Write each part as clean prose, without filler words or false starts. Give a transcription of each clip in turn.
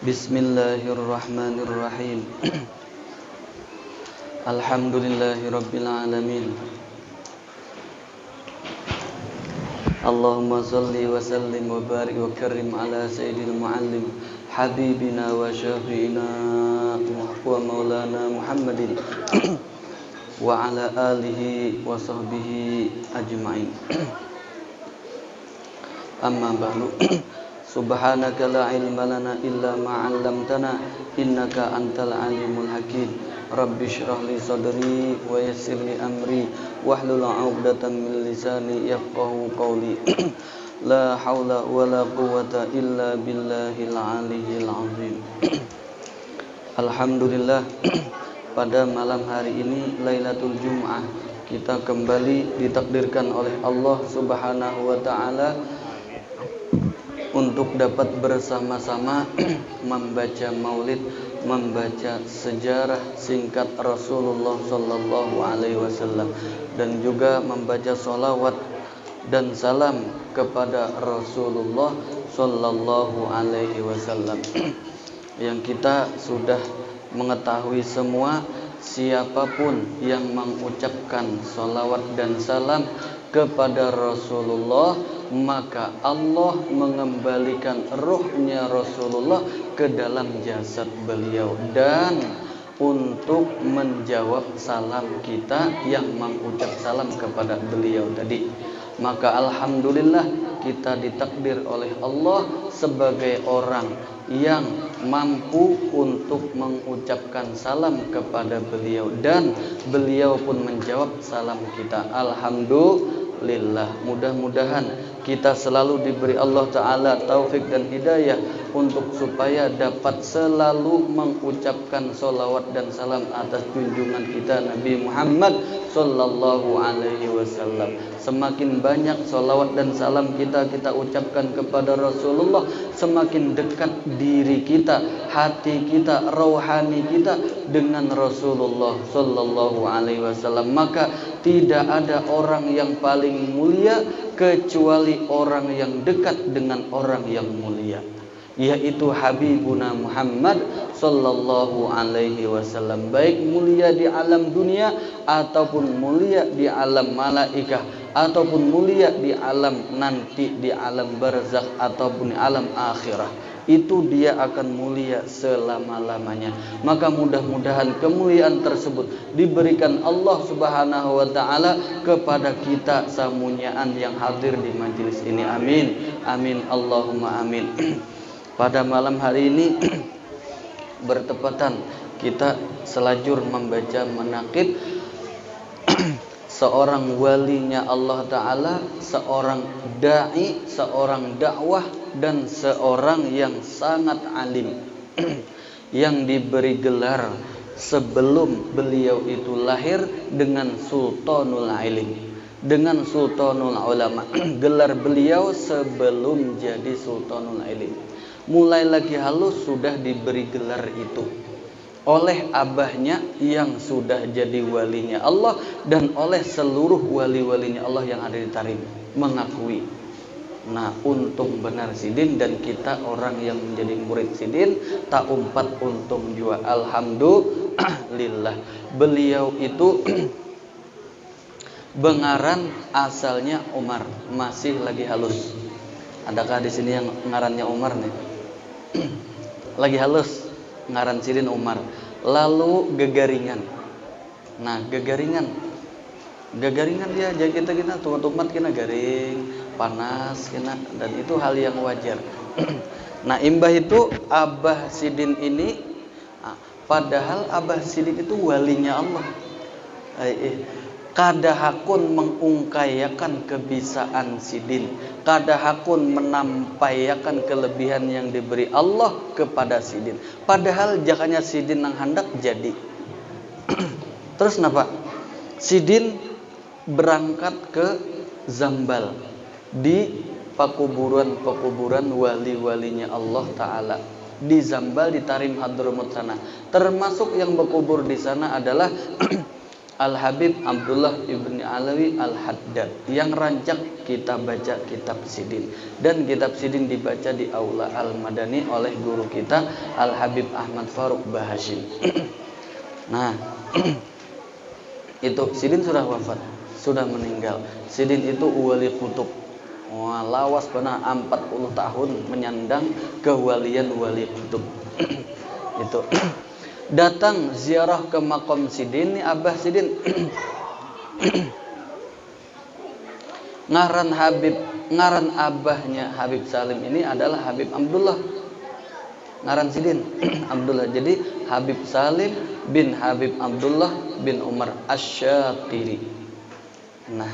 Bismillahirrahmanirrahim. Alhamdulillahirabbil alamin. Allahumma shalli wa sallim wa barik wa karim ala sayyidil muallim habibina wa syafi'ina wa maulana Muhammadin wa ala alihi wa sahbihi ajma'in. Amma ba'du. Subhanaka la ilma lana illa ma 'allamtana innaka antal alimul hakim. Rabbi shrah li sadri wa yassir li amri wahlul 'uqdatam min lisani yafqahu qawli. La haula wala quwwata illa billahil aliyyil azim. Alhamdulillah, pada malam hari ini Lailatul Jum'ah kita kembali ditakdirkan oleh Allah Subhanahu wa taala untuk dapat bersama-sama membaca maulid, membaca sejarah singkat Rasulullah sallallahu alaihi wasallam dan juga membaca sholawat dan salam kepada Rasulullah sallallahu alaihi wasallam. Yang kita sudah mengetahui semua, siapapun yang mengucapkan sholawat dan salam kepada Rasulullah, maka Allah mengembalikan ruhnya Rasulullah ke dalam jasad beliau dan untuk menjawab salam kita yang mengucap salam kepada beliau tadi. Maka alhamdulillah kita ditakdir oleh Allah sebagai orang yang mampu untuk mengucapkan salam kepada beliau dan beliau pun menjawab salam kita. Alhamdulillah. Mudah-mudahan kita selalu diberi Allah Ta'ala taufik dan hidayah untuk supaya dapat selalu mengucapkan sholawat dan salam atas junjungan kita Nabi Muhammad sallallahu alaihi wasallam. Semakin banyak sholawat dan salam kita ucapkan kepada Rasulullah, semakin dekat diri kita, hati kita, rohani kita dengan Rasulullah sallallahu alaihi wasallam. Maka tidak ada orang yang paling mulia kecuali orang yang dekat dengan orang yang mulia, yaitu Habibuna Muhammad sallallahu alaihi wasallam. Baik mulia di alam dunia ataupun mulia di alam malaikah ataupun mulia di alam nanti, di alam barzakh ataupun di alam akhirah, itu dia akan mulia selama-lamanya. Maka mudah-mudahan kemuliaan tersebut diberikan Allah Subhanahu wa taala kepada kita samunyaan yang hadir di majelis ini. Amin. Amin Allahumma amin. Pada malam hari ini bertepatan kita selajur membaca manaqib seorang walinya Allah Ta'ala, seorang da'i, seorang dakwah, dan seorang yang sangat alim yang diberi gelar sebelum beliau itu lahir dengan Sultanul Ilim, dengan Sultanul Ulama. Gelar beliau sebelum jadi Sultanul Ilim. Mulai lagi halus sudah diberi gelar itu oleh abahnya yang sudah jadi walinya Allah dan oleh seluruh wali-walinya Allah yang ada di Tarim mengakui. Nah, untung benar Sidin dan kita orang yang menjadi murid Sidin tak umpat untung jua. Alhamdulillah. Beliau itu Bengaran asalnya Umar, masih lagi halus. Adakah di sini yang ngarannya Umar nih? Lagi halus, ngaran Sidin Umar. Lalu Gegaringan. Nah, Gegaringan dia jadi kita tumat kena garing, panas kena, dan itu hal yang wajar. Nah, imbah itu Abah Sidin ini, padahal Abah Sidin itu walinya Allah. Kadahakun mengungkayakan kebisaan Sidin, kadahakun menampayakan kelebihan yang diberi Allah kepada Sidin. Padahal jakanya Sidin nang hendak jadi. Terus napa? Sidin berangkat ke Zambal di pekuburan wali-walinya Allah Ta'ala. Di Zambal, di Tarim Hadramut sana. Termasuk yang berkubur di sana adalah Al-Habib Abdullah ibn Alawi Al-Haddad yang rancang kita baca kitab Sidin, dan kitab Sidin dibaca di Aula Al-Madani oleh guru kita Al-Habib Ahmad Faruk Bahashim. Nah, itu Sidin sudah wafat, sudah meninggal. Sidin itu wali kutub. Wah, lawas pernah 40 tahun menyandang kewalian wali kutub. Itu datang ziarah ke makom Sidin, nih Abah Sidin. ngaran abahnya Habib Salim ini adalah Habib Abdullah. Ngaran Sidin Abdullah. Jadi Habib Salim bin Habib Abdullah bin Umar Asy-Syatiri. Nah,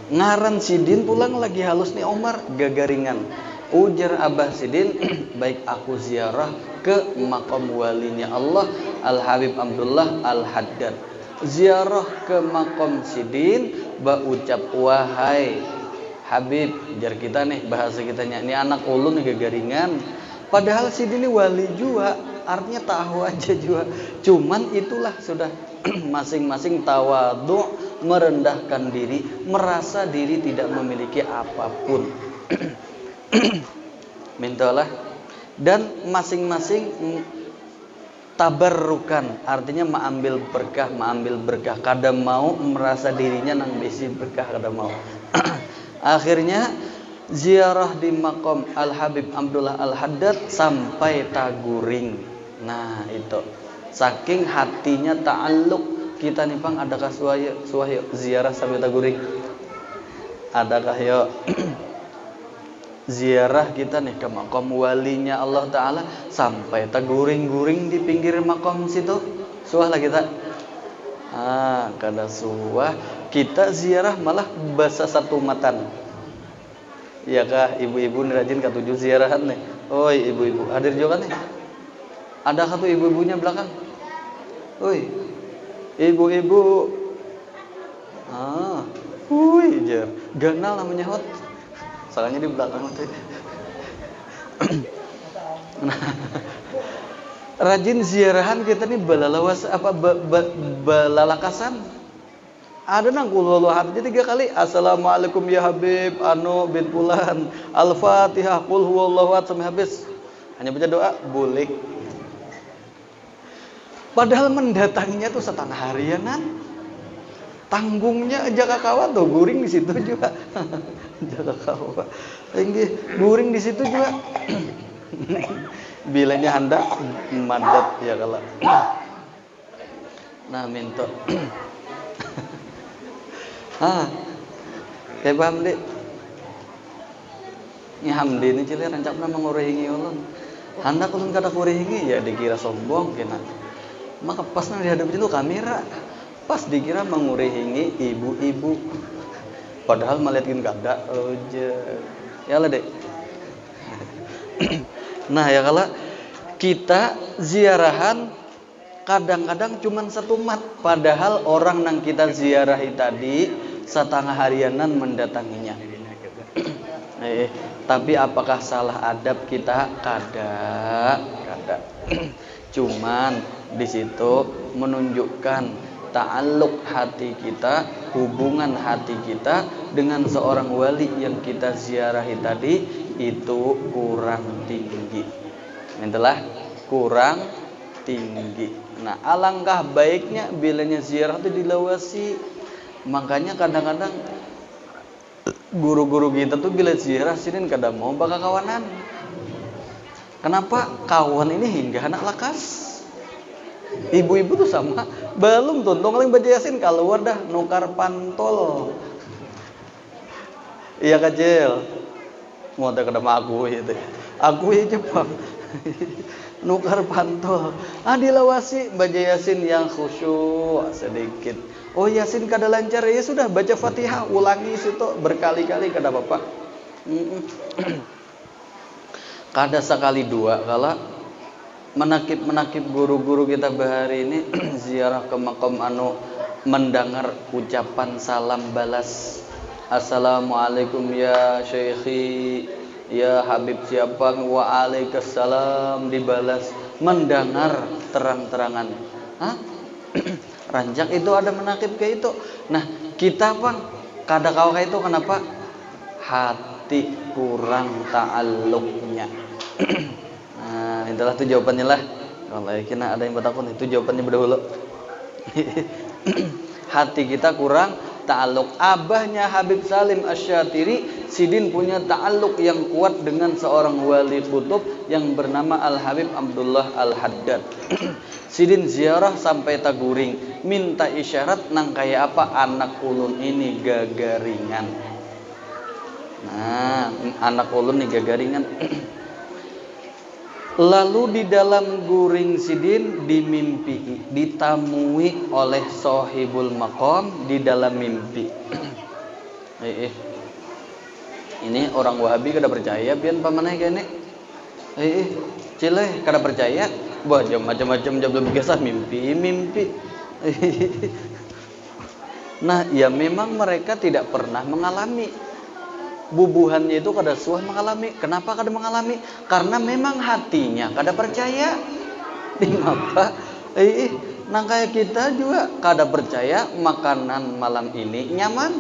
ngaran Sidin pulang lagi halus nih Umar gagaringan. Ujar Abah Sidin, baik aku ziarah ke makom walinya Allah Al-Habib Abdullah Al-Haddad. Ziarah ke makom Sidin, ba ucap wahai Habib, jar kita nih bahasa kitanya, ini anak ulun nih gagaringan. Padahal Sidin ini wali juga, artinya tahu aja juga. Cuman itulah sudah masing-masing tawadhu, merendahkan diri, merasa diri tidak memiliki apapun. Mintalah, dan masing-masing tabarrukan, artinya mengambil berkah, kadang mau merasa dirinya nang bisi berkah kadang mau. Akhirnya ziarah di makom Al-Habib Abdullah Al-Haddad sampai taguring. Nah, itu saking hatinya ta'alluq kita nih Bang, adakah suaya ziarah sampai taguring? Adakah yo ziarah kita nih ke makom walinya Allah Ta'ala sampai taguring-guring di pinggir makom situ? Suah lah kita. Kada suah kita ziarah malah basa satu matan. Iya kah ibu-ibu nih rajin katuju ziarahan nih. Oi ibu-ibu hadir juga nih. Ada satu ibu-ibunya belakang. Oi ibu-ibu. Jar ganal namanya hot. Salahnya di belakang tuh. Nah, rajin ziarahan kita nih balalawas apa balalakasan. Ada nang qul huwallahu 3 kali. Assalamualaikum ya Habib anu bin fulan. Al-Fatihah qul huwallahu ahad sampai habis. Hanya baca doa boleh. Padahal mendatanginya tuh setengah harianan. Tanggungnya jaga kawan tuh guring di situ juga. Jaga kawan. Tinggi guring di situ juga. Bilanya hendak madat ya kalau. Nah, minta. Kayak paham dek. Ini Hamdi ini cilik rancapna mengurehingi ulun. Hendak ulun kada kurehingi ya dikira sombong kena. Maka pas nang dihadapi itu kamera. Pas dikira mengurehingi ibu-ibu. Padahal melihatkin kada aja. Ya lah dek. Nah ya kalau kita ziarahan kadang-kadang cuman satu mat. Padahal orang yang kita ziarahi tadi setengah harianan mendatanginya. Tapi apakah salah adab kita? Kada. Cuman di situ menunjukkan ta'alluq hati kita, hubungan hati kita dengan seorang wali yang kita ziarahi tadi itu kurang tinggi. Itulah kurang tinggi. Nah, alangkah baiknya bilanya ziarah itu dilawasi. Makanya kadang-kadang guru-guru kita tuh bila ziarah sini kadang mau bakal kawanan. Kenapa? Kawan ini hingga anak lakas. Ibu-ibu tuh sama, belum tuntung paling baca Yasin keluar dah nukar pantol. Iya kecil. Mau tak kedama aku itu. Aku ya Jepang. Nukar pantol. Dilawasi baca Yasin yang khusyuk sedikit. Oh Yasin kada lancar ya sudah baca Fatihah ulangi situ berkali-kali kada Bapak. Kada sekali dua kala menakib guru-guru kita bahari ini ziarah ke makom anu mendengar ucapan salam balas. Assalamualaikum ya Syekhi ya Habib siapa waalaikumsalam dibalas mendengar terang-terangan. Rancak itu ada menakib kayak itu. Nah, kita apa? Kada kau kayak itu kenapa? Hati kurang ta'alluqnya. Nah, itulah tuh jawabannya lah. Kalau kena ada yang bertakun itu jawabannya berdahulu. Hati kita kurang ta'alluq. Abahnya Habib Salim Asy-Syatiri, Sidin punya ta'alluq yang kuat dengan seorang wali kutub yang bernama Al-Habib Abdullah Al-Haddad. Sidin ziarah sampai Taguring, minta isyarat nang kayak apa anak ulun ini gagaringan. Nah, anak ulun nih gagaringan. Lalu di dalam guring Sidin dimimpi, ditamui oleh Sohibul Maqam di dalam mimpi. Ini orang Wahabi kada percaya pian pamaneh kene. Cileh kada percaya. Wah, macam-macam jam lebih biasa mimpi. Nah, ya memang mereka tidak pernah mengalami. Bubuhannya itu kada suah mengalami. Kenapa kada mengalami? Karena memang hatinya kada percaya. Mengapa? Nang kayak kita juga kada percaya makanan malam ini nyaman.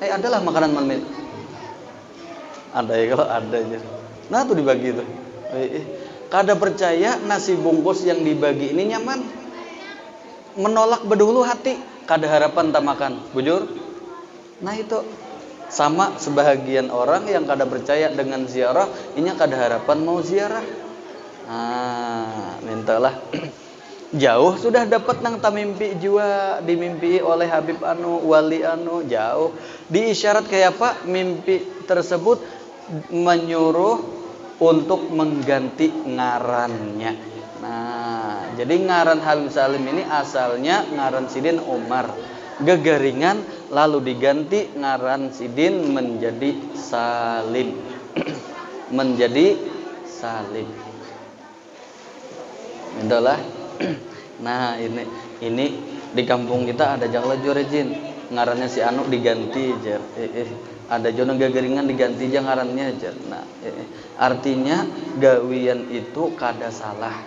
Adalah makanan malam ini. Ada ya kalau ada aja. Nah tuh dibagi tuh. Kada percaya nasi bungkus yang dibagi ini nyaman. Menolak berdahulu hati. Kada harapan tak makan. Bujur. Nah itu. Sama sebahagian orang yang kada percaya dengan ziarah, ini kada harapan mau ziarah. Mintalah. Jauh sudah dapat nang tamimpi jua, dimimpi oleh Habib anu, wali anu, jauh. Diisyarat kayak apa? Mimpi tersebut menyuruh untuk mengganti ngarannya. Nah, jadi ngaran Habib Salim ini asalnya ngaran Sidin Umar. Gagaringan lalu diganti ngaran Sidin menjadi Salim. Menjadi Salim. Itulah. Nah, ini di kampung kita ada jangla jorejin. Ngarannya si anu diganti jer. Ada jono gagaringan diganti aja ngarannya jer. Nah, artinya gawian itu kada salah.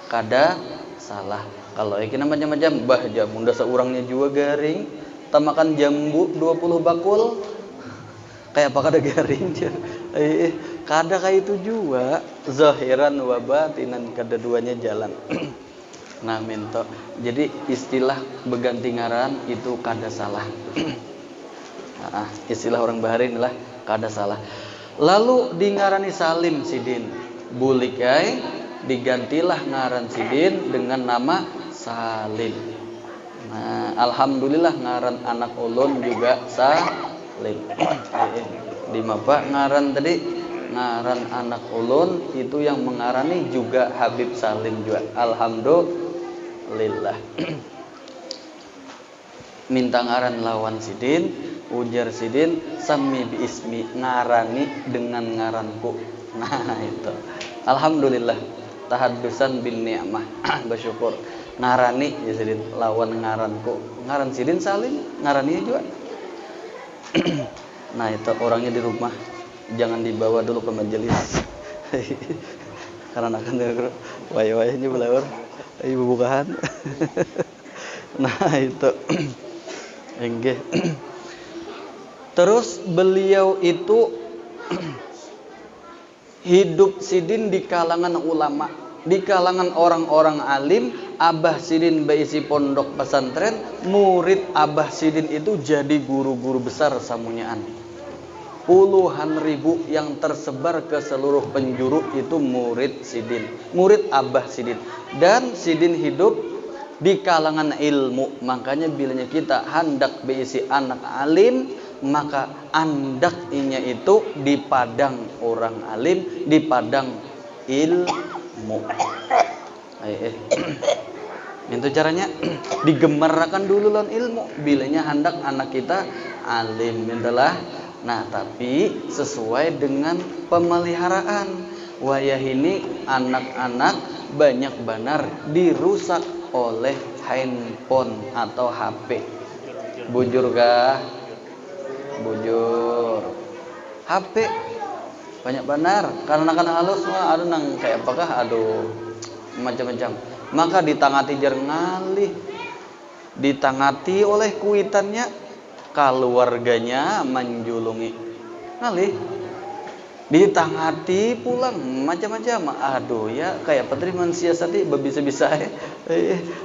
Kada salah. Kalau kena macam-macam, bah jamu dasar orangnya juga garing, tamakan jambu 20 bakul, kayak apa kada garing, kada kayak itu juga, zahiran wa batinan kada duanya jalan. Nah minta, jadi istilah beganti ngaran itu kada salah. Istilah orang Bahari inilah kada salah. Lalu di ngarani Salim Sidin, bulikai digantilah ngaran Sidin dengan nama Salim. Nah, alhamdulillah ngaran anak ulun juga Salim. Di mapa ngaran tadi? Ngaran anak ulun itu yang mengarani juga Habib Salim juga. Alhamdulillah. Minta ngaran lawan Sidin, ujar Sidin, sami bi ismi, ngarani dengan ngaranku. Nah, itu. Alhamdulillah. Tahaddusan bin ni'mah. Bersyukur. Ngarani ya Sidin lawan ngaranku. Ngaran Sidin Salim, ngarani juga. Nah, itu orangnya di rumah. Jangan dibawa dulu ke majelis. Karena akan dengar wayah-wayahnya belawar. Ibu bukahan. Nah, itu. Enggak. Terus beliau itu hidup Sidin di kalangan ulama, di kalangan orang-orang alim. Abah Sidin baisi pondok pesantren, murid Abah Sidin itu jadi guru-guru besar samunyaan. Puluhan ribu yang tersebar ke seluruh penjuru itu murid Sidin, murid Abah Sidin. Dan Sidin hidup di kalangan ilmu. Makanya bilanya kita hendak berisi anak alim, maka andaknya itu di padang orang alim, di padang ilmu. Itu caranya digemarkan dulu lawan ilmu. Bilanya hendak anak kita alim, itulah. Nah, tapi sesuai dengan pemeliharaan. Wayah ini anak-anak banyak benar dirusak oleh handphone atau HP. Bujur kah? Bujur. HP banyak benar. Karena kan halus mah ada nang kayak apakah aduh macam-macam. Maka ditangati jar ngalih ditangati oleh kuitannya, keluarganya menjulungi. Ngalih ditangati pulang macam-macam. Aduh ya, kayak petri mensiasati bisa-bisa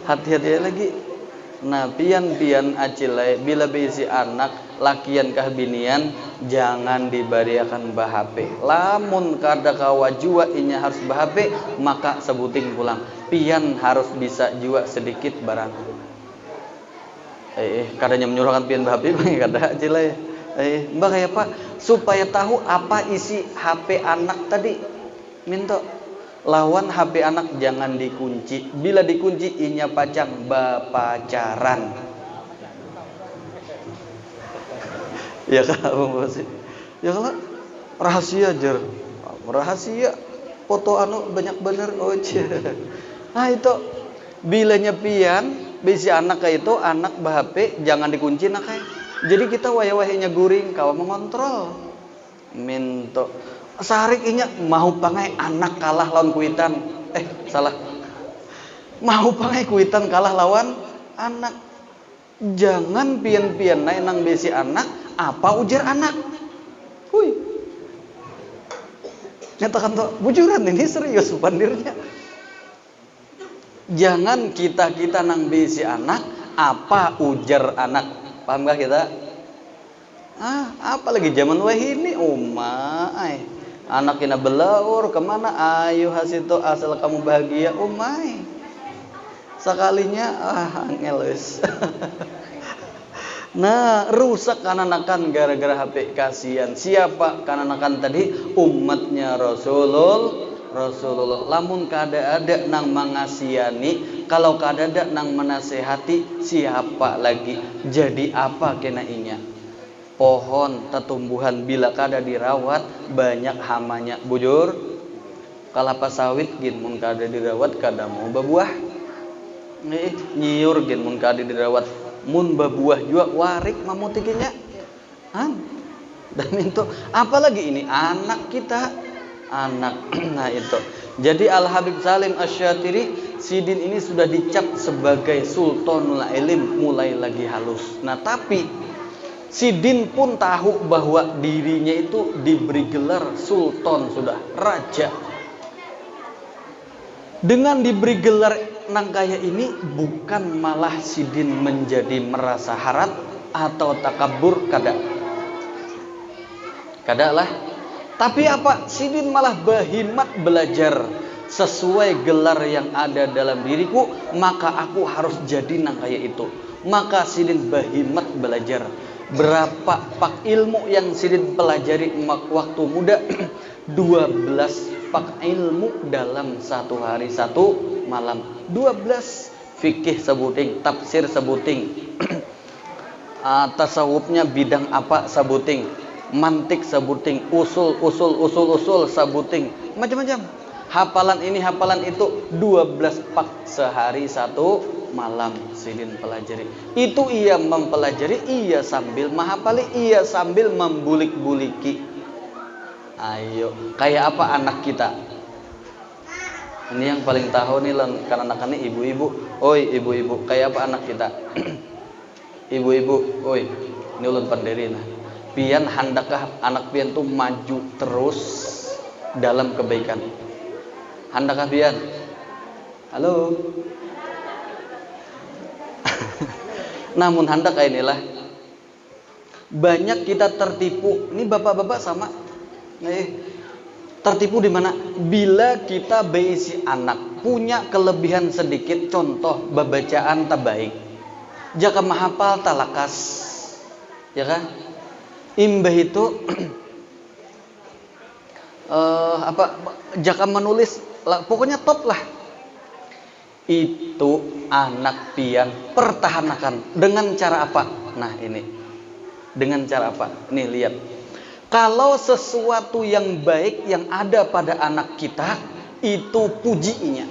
hati-hati lagi. Nah, pian-pian acilai bila bisi anak lakian kah binian jangan dibariakan bahape. Lamun kada kawa jua inya harus bahape, maka sebuting pulang. Pian harus bisa jua sedikit barang. Kadanya menyuruhkan pian bahape kada acilai. Mbak kayak apa? Supaya tahu apa isi HP anak tadi. Minta lawan HP anak jangan dikunci. Bila dikunci inya pacang bapacaran. Ya kalau sih. Ya kalau rahasia jer. Rahasia foto anu banyak bener Nah itu bila nyepian bisi anak kayak itu anak bahp jangan dikunci nak kayak. Jadi kita waya-wayanya guring kawa mengontrol. Minto sarik inya mau pangai anak kalah lawan kuitan. Salah. Mau pangai kuitan kalah lawan anak. Jangan pian-pian naik nang besi anak apa ujar anak. Hui. Nyatakan tuh bujuran ini serius pandirnya. Jangan kita nang besi anak apa ujar anak. Paham gak kita? Apalagi zaman wahini umai. Anak kena belaur kemana? Ayo hasito asal kamu bahagia umai. Sekalinya angeles. Nah, rusak kananakan gara-gara HP kasihan. Siapa kananakan tadi? Umatnya Rasulullah. Lamun kada ada nang mengasihani, kalau kada ada nang menasehati, siapa lagi? Jadi apa kena inya? Pohon tetumbuhan bila kada dirawat banyak hamanya. Bujur kalapa sawit gin mun kada dirawat kada mau berbuah. Nyiur gin mun kada dirawat mun berbuah juga warik mamutikinya. Dan itu apalagi ini anak kita. Nah itu. Jadi Al Habib Salim Asy-Syatiri Sidin ini sudah dicap sebagai Sultanul Ilim, mulai lagi halus. Nah tapi Sidin pun tahu bahwa dirinya itu diberi gelar Sultan, sudah raja. Dengan diberi gelar nang kaya ini bukan malah Sidin menjadi merasa harap atau takabur, kada lah. Tapi apa? Sidin malah berhimmat belajar sesuai gelar yang ada dalam diriku, maka aku harus jadi nang kaya itu. Maka Sidin berhimmat belajar. Berapa pak ilmu yang Sidin pelajari waktu muda? 12 pak ilmu dalam satu hari satu malam. 12 fikih sebuting, tafsir sebuting, tasawufnya bidang apa sebuting, mantik sebuting, usul sebuting, macam-macam. Hafalan ini hafalan itu 12 pak sehari satu malam Sidin pelajari. Itu ia mempelajari, ia sambil menghafali, ia sambil membulik-buliki. Ayo, kayak apa anak kita? Ini yang paling tahu nih karena anak-anak ibu-ibu. Oi ibu-ibu, kayak apa anak kita? Ibu-ibu, oi, ini ulun pandiri nah. Pian handakah anak pian tuh maju terus dalam kebaikan? Handakah pian? Halo. Namun hendak inilah banyak kita tertipu. Ini bapak-bapak sama. Tertipu di mana? Bila kita beisi anak punya kelebihan sedikit, contoh babacaan tabaik, jaka mahapal talakas, ya kan? Imbah itu jaka menulis, pokoknya top lah. Itu anak pian pertahankan dengan cara apa? Nah ini dengan cara apa? Nih lihat. Kalau sesuatu yang baik yang ada pada anak kita itu pujinya.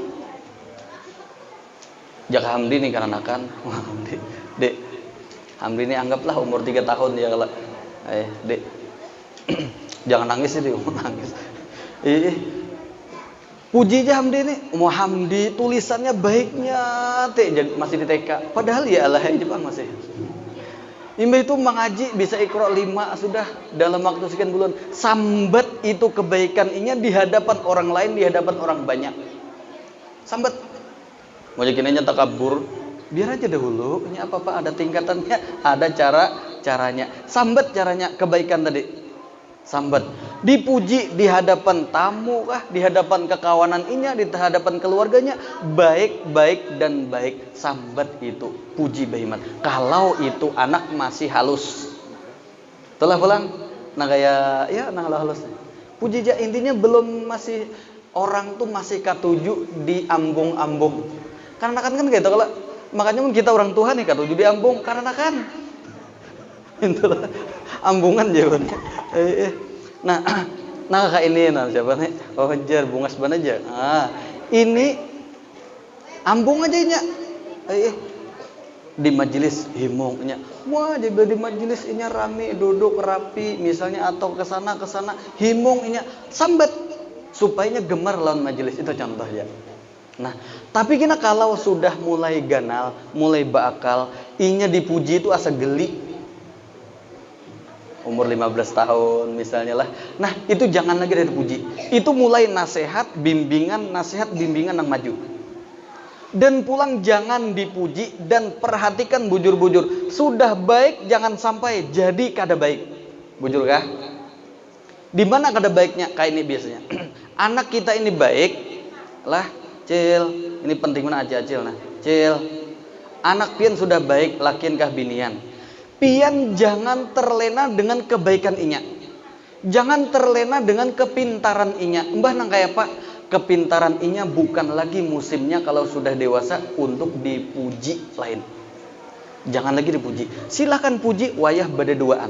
Jaka Hamdi nih karena kan, Dek, Hamdi ini anggaplah umur 3 tahun ya kalau, Dek, jangan nangis ini, nangis. Puji aja Hamdi ini, Hamdi tulisannya baiknya, masih di TK. Padahal ya Allah Jepang masih. Imba itu mengaji bisa Iqra 5 sudah dalam waktu sekian bulan. Sambat itu kebaikan inya di hadapan orang lain, di hadapan orang banyak. Sambat. Mau jakinnya takabur, biar aja dahulu. Ini apa-apa ada tingkatannya, ada caranya. Sambat caranya kebaikan tadi. Sambat, dipuji di hadapan tamu kah, di hadapan kekawanan inya, di hadapan keluarganya, baik dan baik. Sambat itu puji bahimat. Kalau itu anak masih halus, telah pulang, nah kayak ya nah halus. Puji aja intinya belum masih orang tuh masih katuju di ambung-ambung. Karena kan gitu kalau makanya kita orang tua nih katuju di ambung karena kan itulah ambungan jawabannya. Nah kayak ini siapa nih? Wajar bungas ban aja. Ini ambung aja nya. Di majelis himungnya. Wah, jadi di majelis inya rame, duduk rapi misalnya atau kesana himung inya sambat supaya gemar lawan majelis itu contohnya. Nah, tapi kena kalau sudah mulai ganal, mulai bakal, inya dipuji itu asa geli. Umur 15 tahun misalnya lah. Nah, itu jangan lagi dari puji. Itu mulai nasihat bimbingan yang maju. Dan pulang jangan dipuji dan perhatikan bujur-bujur. Sudah baik jangan sampai jadi kada baik. Bujur kah? Di mana kada baiknya? Kayak ini biasanya. Anak kita ini baik lah, Cil. Ini penting mana acil nah. Cil. Anak pian sudah baik, lakian kah binian? Pian jangan terlena dengan kebaikan inya. Jangan terlena dengan kepintaran inya. Mbah nang kayak Pak, kepintaran inya bukan lagi musimnya kalau sudah dewasa untuk dipuji lain. Jangan lagi dipuji. Silakan puji wayah badeduaan.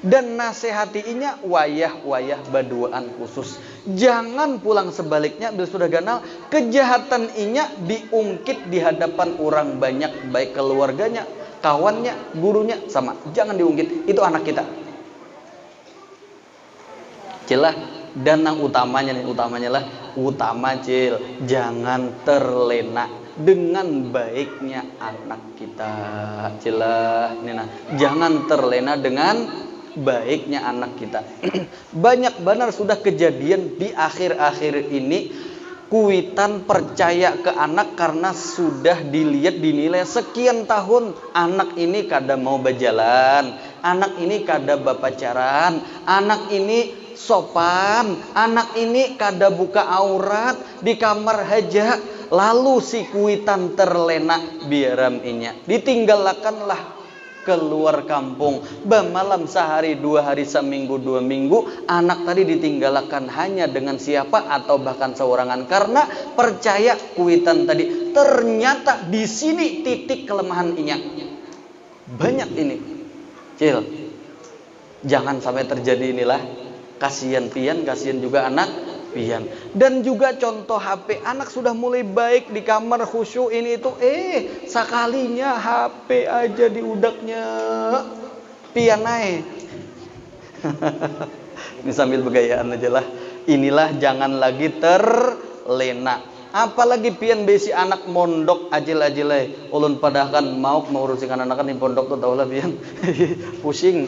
Dan nasihati inya wayah baduaan khusus. Jangan pulang sebaliknya bila sudah ganal kejahatan inya diungkit di hadapan orang banyak, baik keluarganya, kawannya, gurunya sama. Jangan diungkit. Itu anak kita. Cilah. Dan yang utamanya lah, Cil, jangan terlena dengan baiknya anak kita. Cilah, Nina, jangan terlena dengan baiknya anak kita. Banyak benar sudah kejadian di akhir-akhir ini. Kuitan percaya ke anak karena sudah dilihat dinilai sekian tahun anak ini kada mau berjalan, anak ini kada berpacaran, anak ini sopan, anak ini kada buka aurat di kamar haja. Lalu si kuitan terlena biaram inya ditinggalkanlah keluar kampung, bemalam sehari, 2 hari, seminggu, 2 minggu, anak tadi ditinggalkan hanya dengan siapa atau bahkan seorangan karena percaya kuitan tadi. Ternyata di sini titik kelemahan inya. Banyak ini, Cil. Jangan sampai terjadi inilah. Kasihan pian, kasihan juga anak pian. Dan juga contoh HP, anak sudah mulai baik di kamar khusyuk ini itu, sekalinya HP aja di udaknya pian naik. Ini sambil begayaan aja lah. Inilah jangan lagi terlena. Apalagi pian besi anak mondok ajil-ajilai. Ulun padahkan mau urusin anak di pondok tuh tau lah pian. Pusing.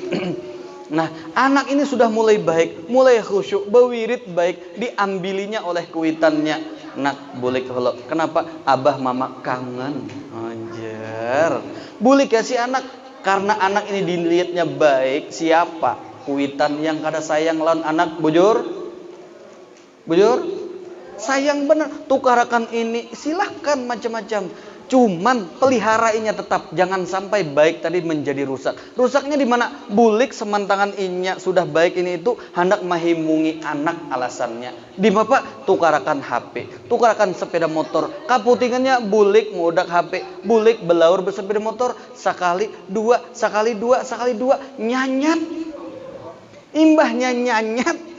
Nah, anak ini sudah mulai baik, mulai khusyuk, berwirid baik, diambilinya oleh kuitannya. Nak, boleh kalau kenapa abah mama kangen? Anjar. Boleh kasih anak karena anak ini dilihatnya baik. Siapa? Kuitan yang kada sayang lawan anak, bujur? Bujur? Sayang bener. Tukarakan ini, silahkan macam-macam. Cuman peliharainya tetap, jangan sampai baik tadi menjadi rusak. Rusaknya di mana? Bulik semantangan inya sudah baik ini itu hendak mahimungi anak alasannya. Di mana Pak? Tukarakan HP, tukarakan sepeda motor. Kaputingannya bulik ngodak HP, bulik belaur bersepeda motor sekali dua nyanyat. Imbahnya nyanyat.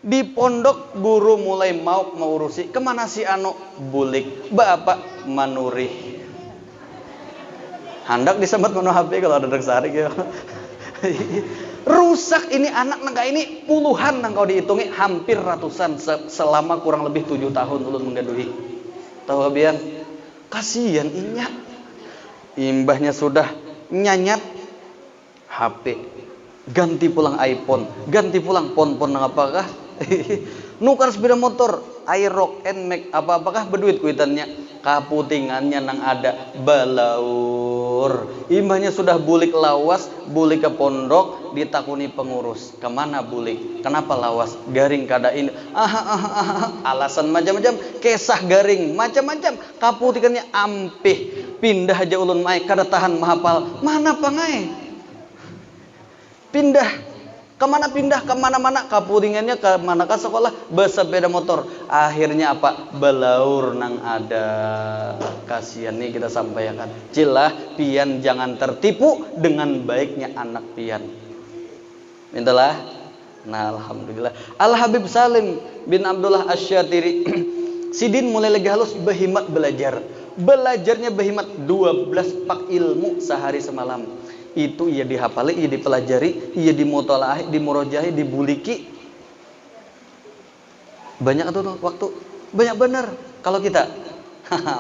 Di pondok guru mulai mau urusi kemana si anu bulik bapak manuri hendak disempat menu HP kalau ada sehari gitu. Rusak ini anak nangka ini puluhan nang kau dihitungi, hampir ratusan selama kurang lebih 7 tahun ulun menggaduhi. Tahu kabian? Kasihan inya. Imbahnya sudah nyanyat HP, ganti pulang iPhone, ganti pulang pon-pon nang apakah? Nukar sepeda motor, Aerox, Nmax, apakah berduit kuitannya? Kaputingannya nang ada balaur. Imbahnya sudah bulik lawas, bulik ke pondok, ditakuni pengurus. Kemana bulik? Kenapa lawas? Garing kada ini. Alasan macam-macam, kesah garing macam-macam. Kaputingannya ampih. Pindah aja ulun mai kada tahan mahapal. Mana pangai? Pindah. Kemana-mana, kapuringannya kemana ke sekolah, bersepeda motor. Akhirnya apa? Belaur nang ada. Kasihan nih kita sampaikan. Cilah, pian jangan tertipu dengan baiknya anak pian. Mintalah. Nah, alhamdulillah. Al-Habib Salim bin Abdullah Asy-Syatiri. Sidin mulai lagi halus berhimat belajar. Belajarnya berhimat 12 pak ilmu sehari semalam. Itu ia dihafali, ia dipelajari, ia dimutolaahi, dimurojahi, dibuliki. Banyak tuh waktu, banyak bener. Kalau kita,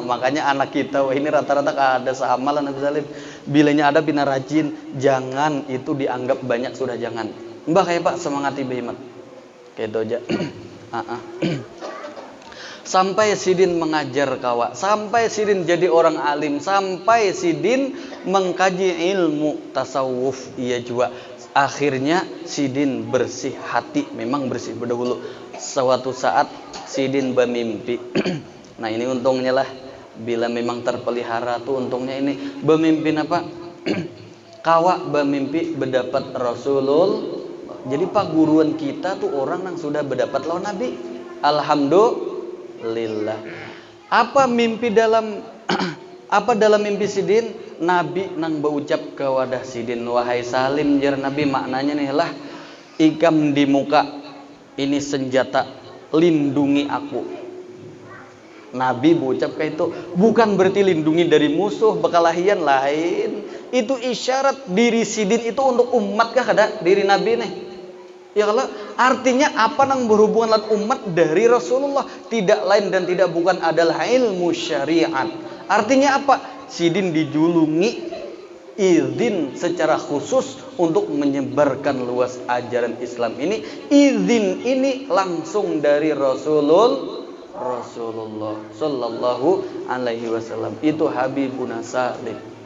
makanya anak kita, wah ini rata-rata ada sahamalan Nabi Salim. Bilanya ada bina rajin, jangan itu dianggap banyak sudah jangan. Mbak kayak Pak semangati behimat, kayak itu aja. Sampai Sidin mengajar kawa, sampai Sidin jadi orang alim, sampai Sidin mengkaji ilmu tasawuf ia juga. Akhirnya Sidin bersih hati, memang bersih berdahulu. Suatu saat Sidin bermimpi. Nah ini untungnya lah, bila memang terpelihara tuh untungnya ini. Bermimpi apa? Kawa bermimpi berdapat Rasulullah. Jadi pak guruan kita tuh orang yang sudah berdapat lawan Nabi. Alhamdulillah. Apa mimpi dalam apa dalam mimpi Sidin? Nabi nang berucap ke wadah Sidin, wahai Salim, jar Nabi, maknanya nih lah, ikam di muka ini senjata, lindungi aku. Nabi berucap kayak itu, bukan berarti lindungi dari musuh bekalahian lain. Itu isyarat diri Sidin itu untuk umat kah kada diri Nabi nih. Ya kalau artinya apa nang berhubungan dengan umat dari Rasulullah, tidak lain dan tidak bukan adalah ilmu syariat. Artinya apa? Sidin dijulungi izin secara khusus untuk menyebarkan luas ajaran Islam ini. Izin ini langsung dari Rasulullah sallallahu alaihi wasallam. Itu Habibuna Salim.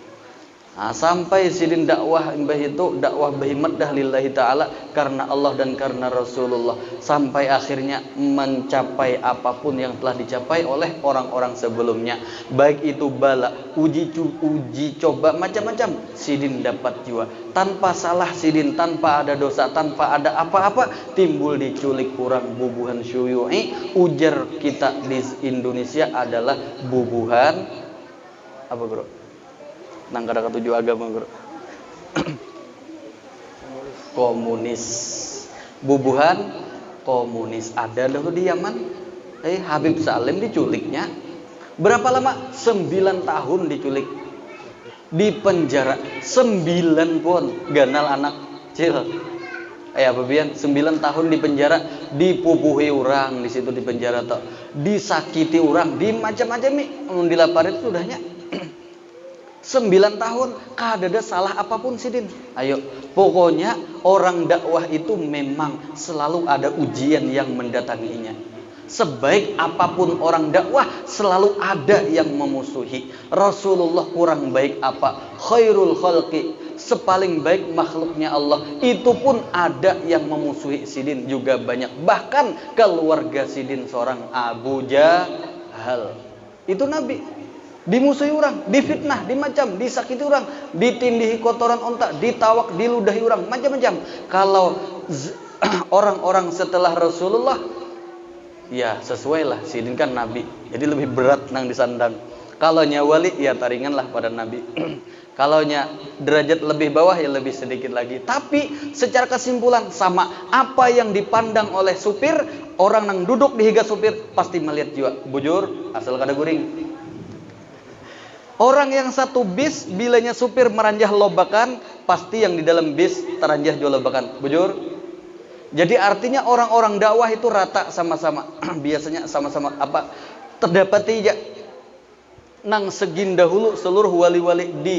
Nah, sampai Sidin dakwah mbah itu dakwah berhimat dah lillahi ta'ala karena Allah dan karena Rasulullah, sampai akhirnya mencapai apapun yang telah dicapai oleh orang-orang sebelumnya, baik itu bala, uji coba macam-macam, Sidin dapat jiwa tanpa salah. Sidin tanpa ada dosa, tanpa ada apa-apa, timbul diculik kurang bubuhan syuyu'i. Ujar kita di Indonesia adalah bubuhan apa bro? Nang kada ketujuh agama bro. Komunis. Bubuhan komunis ada dulu di Yaman. Habib Salim diculiknya. Berapa lama? 9 tahun diculik. Di penjara 9 pun ganal anak kecil. Apa bian 9 tahun di penjara, dipupuhi orang di situ di penjara toh. Disakiti orang, di macam-macam nih. Dilaparin sudahnya. 9 tahun, kada salah apapun Sidin. Ayo, pokoknya orang dakwah itu memang selalu ada ujian yang mendatanginya. Sebaik apapun orang dakwah, selalu ada yang memusuhi. Rasulullah kurang baik apa? Khairul khalqi, sepaling baik makhluknya Allah, itu pun ada yang memusuhi Sidin juga banyak. Bahkan keluarga Sidin seorang Abu Jahal. Itu Nabi dimusuhi orang, difitnah, dimacam, disakiti orang, ditindihi kotoran onta, ditawak, diludahi orang, macam-macam. Kalau orang-orang setelah Rasulullah, ya sesuai lah, Sidin kan Nabi, jadi lebih berat nang disandang. Kalau wali, ya taringan lah pada Nabi. Kalau derajat lebih bawah, ya lebih sedikit lagi. Tapi secara kesimpulan sama, apa yang dipandang oleh supir, orang nang duduk di higa supir pasti melihat jiwa. Bujur, asal kada guring. Orang yang satu bis, bilanya supir meranjah lobakan, pasti yang di dalam bis teranjah juga lobakan. Bujur? Jadi artinya orang-orang dakwah itu rata sama-sama. Biasanya sama-sama apa? Terdapat tidak nang segin dahulu seluruh wali-wali di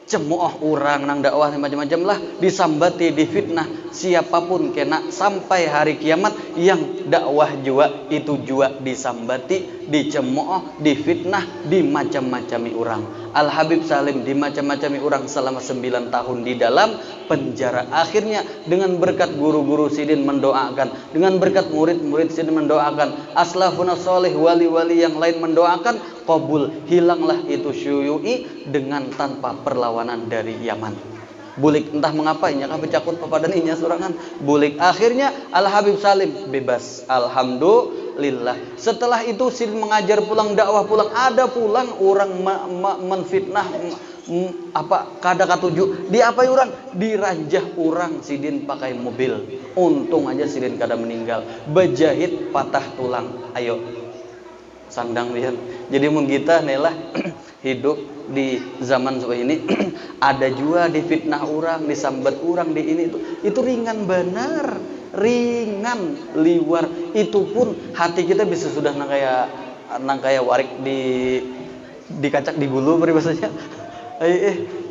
cemooh orang nang dakwah macam-macam lah, disambati, difitnah, siapapun kena sampai hari kiamat yang dakwah jua itu jua disambati, dicemooh, difitnah, dimacam-macami orang. Al Habib Salim dimacam-macami orang selama 9 tahun di dalam penjara. Akhirnya dengan berkat guru-guru sidin mendoakan, dengan berkat murid-murid sidin mendoakan, aslafuna sholih, wali-wali yang lain mendoakan, qabul, hilanglah itu syuyu'i dengan tanpa perlawanan dari Yaman. Bulik entah mengapainya kah becakut papadaninya sorangan. Bulik akhirnya Al Habib Salim bebas. Alhamdulillah. Setelah itu sidin mengajar pulang, dakwah pulang, ada pulang orang menfitnah kada katuju. Diapai orang? Diranjah orang sidin pakai mobil. Untung aja sidin kada meninggal. Bejahit patah tulang. Ayo sandang lihat. Jadi menggita nelah hidup di zaman seperti ini ada juga difitnah orang, disambat orang di ini itu ringan benar, ringan liwar. Itu pun hati kita bisa sudah nang kayak warik di kacak di gulu peribahasanya.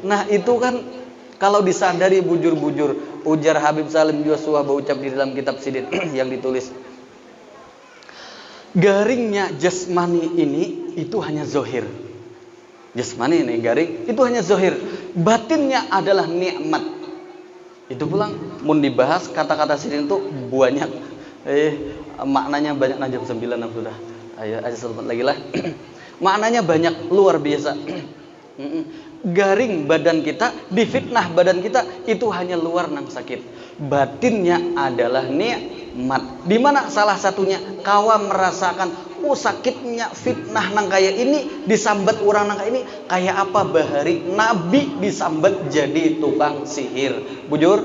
Nah itu kan kalau disadari bujur-bujur, ujar Habib Salim Joshua berucap di dalam kitab sidin yang ditulis, garingnya jasmani ini itu hanya zohir. Jasmani ini garing itu hanya zohir. Batinnya adalah nikmat. Itu pulang mun dibahas kata-kata sidin itu banyak. Maknanya banyak. Jam 9 sudah. Ayo aja selamat lagi lah. Maknanya banyak, luar biasa. Garing badan kita, difitnah badan kita itu hanya luar nang sakit. Batinnya adalah nikmat. Di mana salah satunya kawa merasakan sakitnya fitnah nang kayak ini, disambat orang nang kayak ini, kayak apa bahari Nabi disambat jadi tukang sihir. Bujur?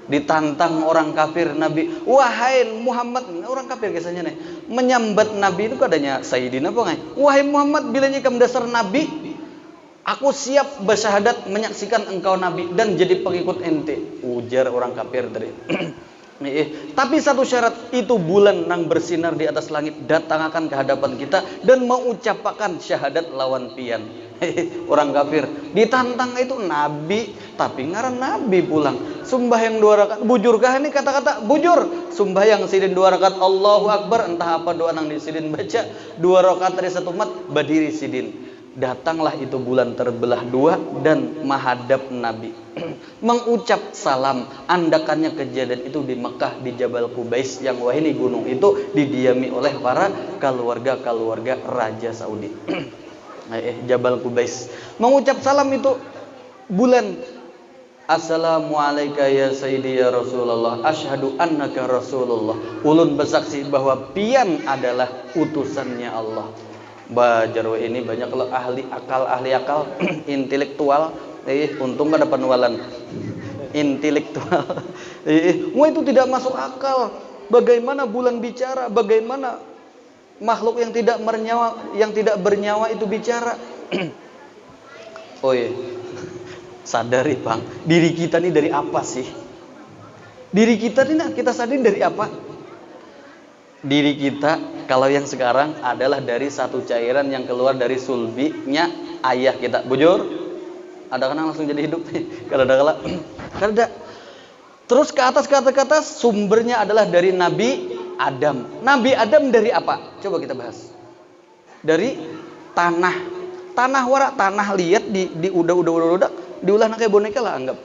Ditantang orang kafir Nabi, wahai Muhammad, orang kafir biasanya nih menyambat Nabi itu adanya Sayyidina apa ngai? Wahai Muhammad, bilanya kamu dasar Nabi, aku siap bersyahadat menyaksikan engkau Nabi dan jadi pengikut ente. Ujar orang kafir tadi. Tapi satu syarat, itu bulan nang bersinar di atas langit datang akan ke hadapan kita dan mengucapkan syahadat lawan pian. Orang kafir ditantang itu Nabi, tapi ngaran Nabi pulang sembahyang 2 rakaat. Bujurkah ini kata-kata? Bujur. Sembahyang sidin 2 rakaat, Allahu Akbar, entah apa doa nang di sidin baca 2 rakaat dari satu umat, berdiri sidin. Datanglah itu bulan terbelah 2 dan menghadap Nabi. Mengucap salam. Andakannya kejadian itu di Mekah, di Jabal Qubais, yang wah ini gunung itu didiami oleh para keluarga Raja Saudi. Jabal Qubais. Mengucap salam itu bulan. Assalamualaikum ya Sayyidi ya Rasulullah, asyhadu annaka Rasulullah. Ulun bersaksi bahwa pian adalah utusannya Allah. Bajarwa ini banyak kalau ahli akal intelektual. Untung kan ada penualan intelektual. Wah itu tidak masuk akal. Bagaimana bulan bicara? Bagaimana makhluk yang tidak bernyawa itu bicara? Oh iya, sadari bang, diri kita ini dari apa sih? Diri kita ini kita sadari dari apa? Diri kita kalau yang sekarang adalah dari satu cairan yang keluar dari sulbinya ayah kita. Bujur? Ada kan langsung jadi hidup nih. Kalau ada. Terus ke atas sumbernya adalah dari Nabi Adam. Nabi Adam dari apa? Coba kita bahas. Dari tanah. Tanah warak, tanah liat di udah diulah kayak boneka lah anggap.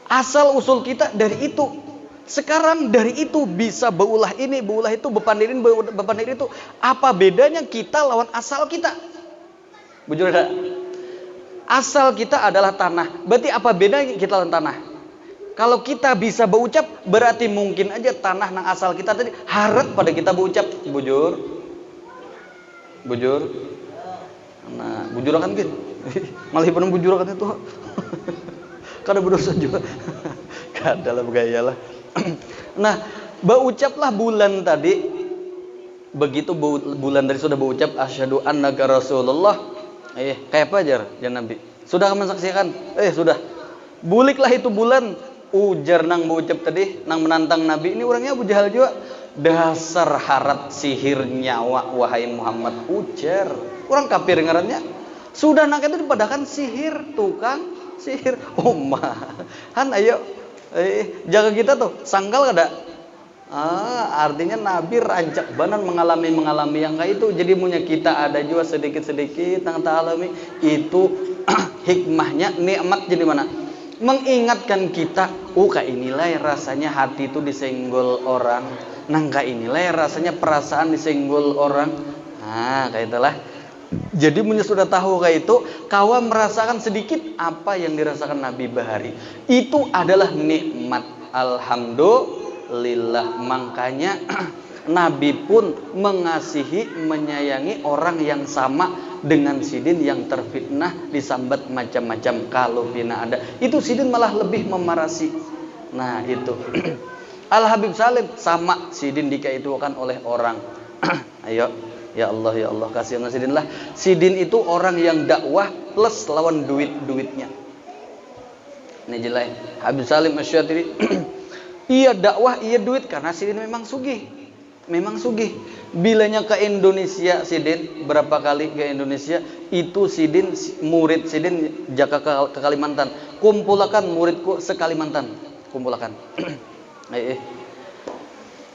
Asal usul kita dari itu. Sekarang dari itu bisa beulah ini, beulah itu, bepandirin itu. Apa bedanya kita lawan asal kita? Bujur ada. Asal kita adalah tanah. Berarti apa bedanya kita lawan tanah? Kalau kita bisa berucap, berarti mungkin aja tanah nang asal kita tadi harap pada kita berucap. Bujur. Nah, bujur kan gitu. Malah penuh bujur kan itu. Kada berdosa juga. Kada lah bergaya lah. Nah, berucaplah bulan tadi Begitu bulan dari sudah berucap asyhadu annaka rasulullah, kayak apa aja ya Nabi? Sudah mensaksikan? Sudah. Buliklah itu bulan ujar nang berucap tadi nang menantang Nabi ini orangnya Abu Jahal juga. Dasar harat sihir nyawa wahai Muhammad, ujar. Orang kafir ngarannya. Sudah nang itu dipadakan sihir, tukang sihir. Han ayo jaga kita tuh, sangkal kada? Artinya Nabi rancak banan mengalami yang kayak itu. Jadi punya kita ada juga sedikit-sedikit yang tak alami. Itu hikmahnya nikmat jadi mana? Mengingatkan kita, kayak inilah rasanya hati itu disenggol orang. Kayak inilah rasanya perasaan disenggol orang. Kayak itulah. Jadi punya sudah tahu kayak itu, kawan merasakan sedikit apa yang dirasakan Nabi Bahari. Itu adalah nikmat. Alhamdulillah. Makanya Nabi pun mengasihi, menyayangi orang yang sama dengan Sidin yang terfitnah, disambat macam-macam. Kalau bina ada, itu Sidin malah lebih memarasi. Nah itu Al Habib Salim sama Sidin dikaitukan oleh orang. Ayo, ya Allah kasihan Sidin lah. Sidin itu orang yang dakwah plus lawan duitnya. Ini jelas Habib Salim Asy-Syadzili. Iya dakwah, iya duit, karena Sidin memang sugih. Bilanya ke Indonesia Sidin, berapa kali ke Indonesia, itu Sidin, murid Sidin jaka ke Kalimantan. Kumpulakan muridku se-Kalimantan. Kumpulakan.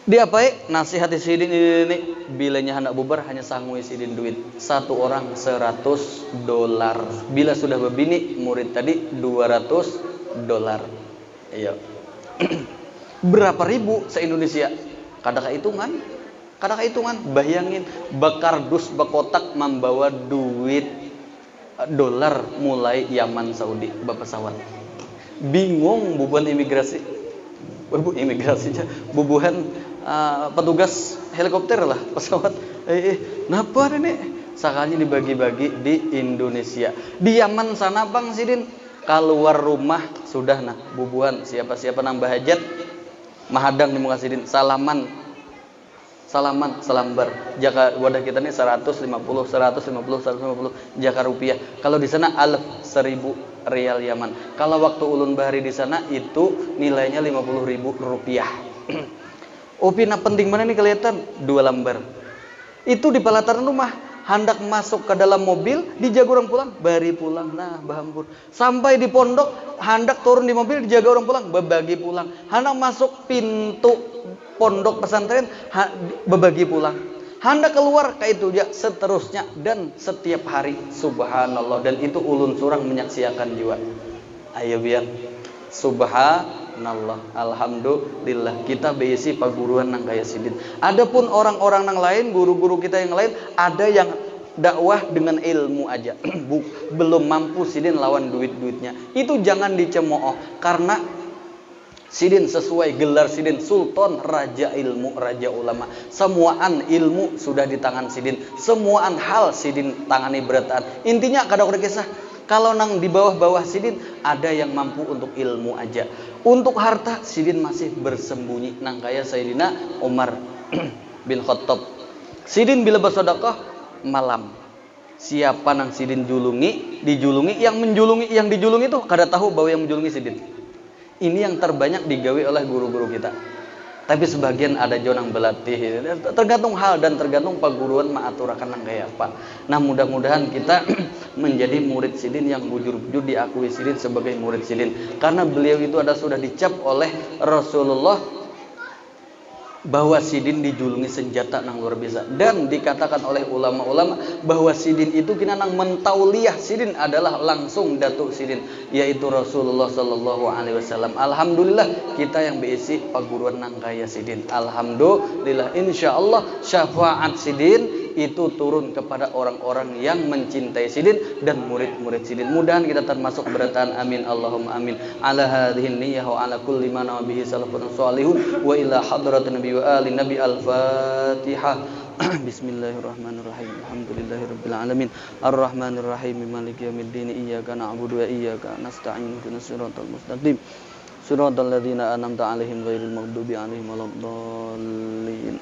Dia apa nasihati Sidin ini, bilanya hendak bubar hanya sanggup Sidin duit. Satu orang $100. Bila sudah berbini, murid tadi $200. Iya. Berapa ribu se-Indonesia? Kadang hitungan, bayangin bakardus bakotak membawa duit dolar mulai Yaman Saudi pesawat. Bingung bubuhan imigrasi. Bubuhan petugas helikopter lah pesawat. Napa nih? Sakanya dibagi-bagi di Indonesia. Di Yaman sana Bang Sidin keluar rumah sudah bubuhan siapa-siapa nambah hajat. Mahadang di muka Sidin, salaman selambar. Jaka wadah kita nih 150 jaka rupiah. Kalau di sana 1000 rial Yaman. Kalau waktu ulun bahari di sana itu nilainya 50.000 rupiah. Opina penting mana nih kelihatan 2 lembar. Itu di pelataran rumah. Hendak masuk ke dalam mobil, dijaga orang pulang, bari pulang, bahampur. Sampai di pondok, hendak turun di mobil, dijaga orang pulang, berbagi pulang. Hendak masuk pintu pondok pesantren, berbagi pulang. Hendak keluar, kayak itu ya, seterusnya. Dan setiap hari, subhanallah. Dan itu ulun surang menyaksikan juga. Ayo biar, subhanallah, alhamdulillah, kita berisi paguruan nang kaya Sidin. Adapun orang-orang nang lain, guru-guru kita yang lain, ada yang dakwah dengan ilmu aja. Belum mampu Sidin lawan duit-duitnya. Itu jangan dicemooh, karena Sidin sesuai gelar Sidin, Sultan Raja Ilmu, Raja Ulama. Semuaan ilmu sudah di tangan Sidin. Semuaan hal Sidin tangani berataan. Intinya kadang-kadang kisah, kalau nang di bawah-bawah Sidin ada yang mampu untuk ilmu aja. Untuk harta Sidin masih bersembunyi nang kaya Sayyidina Umar bin Khattab. Sidin bila bersedekah malam. Siapa nang Sidin dijulungi, yang dijulungi itu kada tahu bahwa yang menjulungi Sidin. Ini yang terbanyak digawe oleh guru-guru kita. Tapi sebagian ada jonang belatih. Tergantung hal dan tergantung paguruan maaturakan nang kayak apa. Nah mudah-mudahan kita menjadi murid Sidin yang bujur-bujur diakui Sidin sebagai murid Sidin. Karena beliau itu sudah dicap oleh Rasulullah bahwa Sidin dijulungi senjata nang luar biasa. Dan dikatakan oleh ulama-ulama bahwa Sidin itu kina nang mentauliah Sidin adalah langsung datuk Sidin, yaitu Rasulullah sallallahu alaihi wasallam. Alhamdulillah kita yang berisi paguruan nang kaya Sidin. Alhamdulillah, insyaallah syafaat Sidin itu turun kepada orang-orang yang mencintai Sidin dan murid-murid Sidin. Mudahan kita termasuk berataan amin Allahumma amin. Ala hadhihi niyyah wa ala kulli ma nawa bihi salafun salihun wa ila hadratin nabi wa ali nabi al-Fatihah. Bismillahirrahmanirrahim. Alhamdulillahirabbil alamin. Arrahmanirrahim. Maliki yaumiddin. Iyyaka na'budu wa iyyaka nasta'in. Ihdinas siratal mustaqim. Siratal ladzina an'amta 'alaihim ghairil maghdubi 'alaihim waladdallin.